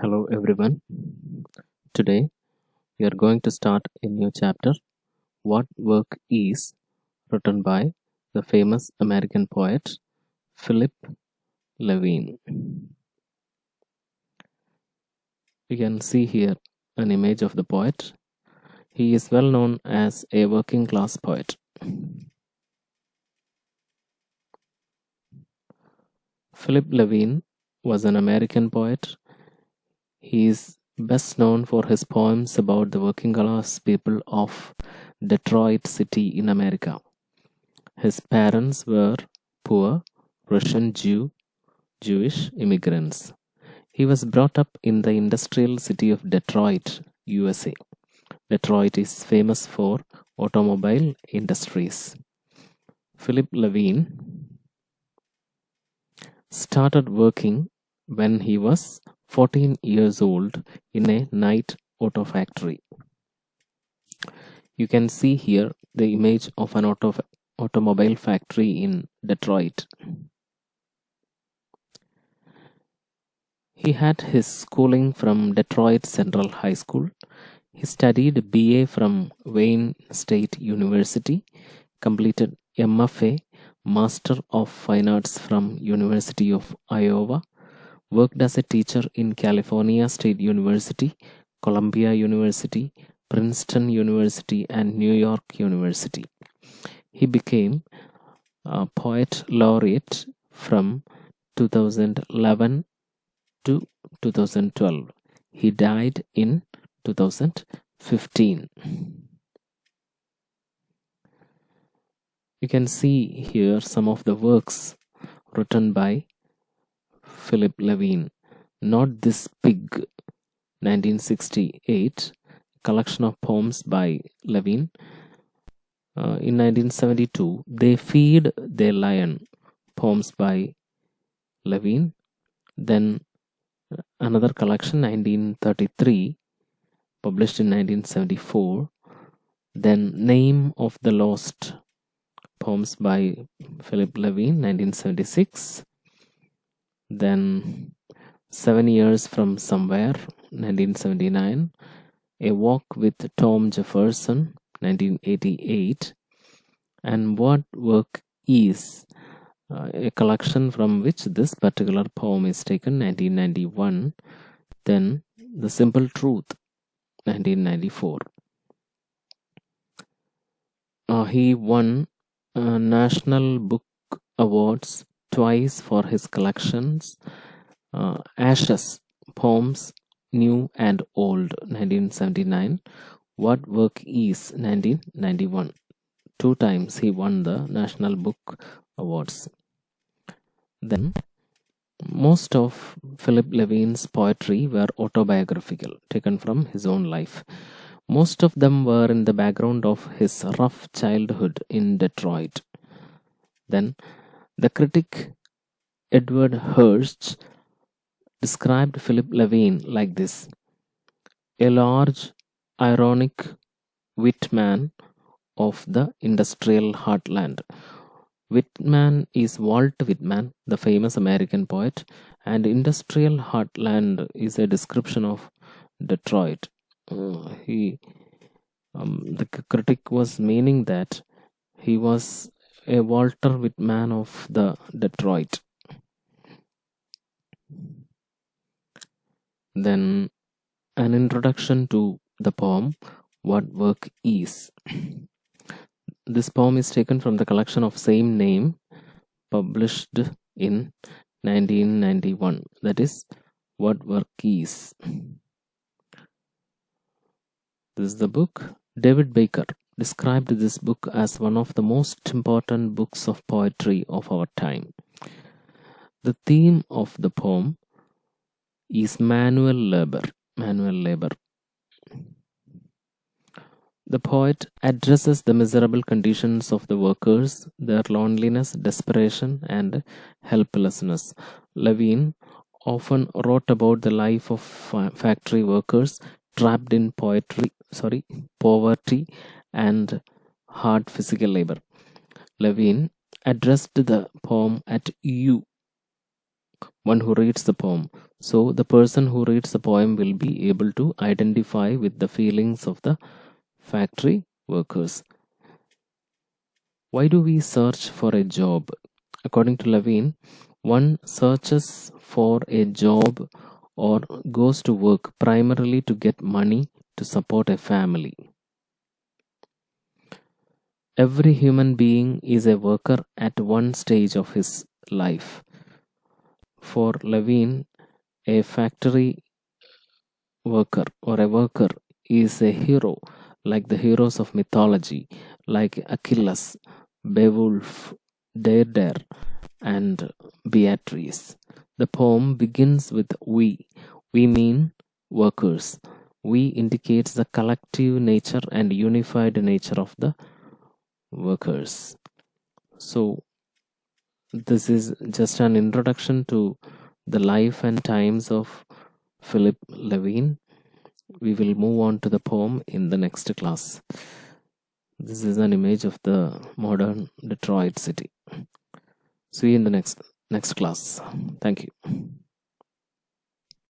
Hello everyone. Today we are going to start a new chapter, What Work Is, written by the famous American poet Philip Levine. You can see here an image of the poet. He is well known as a working class poet. Philip Levine was an American poet. He is best known for his poems about the working class people of Detroit City in America. His parents were poor Russian Jewish immigrants. He was brought up in the industrial city of Detroit, USA. Detroit is famous for automobile industries. Philip Levine started working when he was 14 years old in a night auto factory. You can see here the image of an automobile factory in Detroit. He had his schooling from Detroit Central High School. He studied BA from Wayne State University, completed MFA, Master of Fine Arts from University of Iowa, worked as a teacher in California State University, Columbia University, Princeton University, and New York University. He became a poet laureate from 2011 to 2012. He died in 2015. You can see here some of the works written by Philip Levine. Not This Pig, 1968, collection of poems by Levine. In 1972, They Feed Their Lion, poems by Levine. Then another collection, 1933, published in 1974. Then Name of the Lost, poems by Philip Levine, 1976. Then 7 Years from Somewhere, 1979. A Walk with Tom Jefferson, 1988. And What Work Is, a collection from which this particular poem is taken, 1991. Then The Simple Truth, 1994. He won National Book Awards twice for his collections. Ashes, Poems, New and Old, 1979. What Work Is, 1991. 2 times he won the National Book Awards. Then, most of Philip Levine's poetry were autobiographical, taken from his own life. Most of them were in the background of his rough childhood in Detroit. Then, the critic Edward Hirsch described Philip Levine like this: a large, ironic wit man of the industrial heartland. Whitman is Walt Whitman, the famous American poet, and industrial heartland is a description of Detroit. The critic was meaning that he was a Walter Whitman of the Detroit. Then an introduction to the poem What Work Is. This poem is taken from the collection of same name, published in 1991. That is What Work Is. This is the book. David Baker described this book as one of the most important books of poetry of our time. The theme of the poem is manual labor. The poet addresses the miserable conditions of the workers, their loneliness, desperation, and helplessness. Levine often wrote about the life of factory workers trapped in poverty and hard physical labor. Levine addressed the poem at you, one who reads the poem. So the person who reads the poem will be able to identify with the feelings of the factory workers. Why do we search for a job? According to Levine, one searches for a job or goes to work primarily to get money to support a family. Every human being is a worker at one stage of his life. For Levine, a factory worker or a worker is a hero, like the heroes of mythology, like Achilles, Beowulf, Deirdre, and Beatrice. The poem begins with we. We mean workers. We indicates the collective nature and unified nature of the workers. So, this is just an introduction to the life and times of Philip Levine. We will move on to the poem in the next class. This is an image of the modern Detroit city. See you in the next class. Thank you.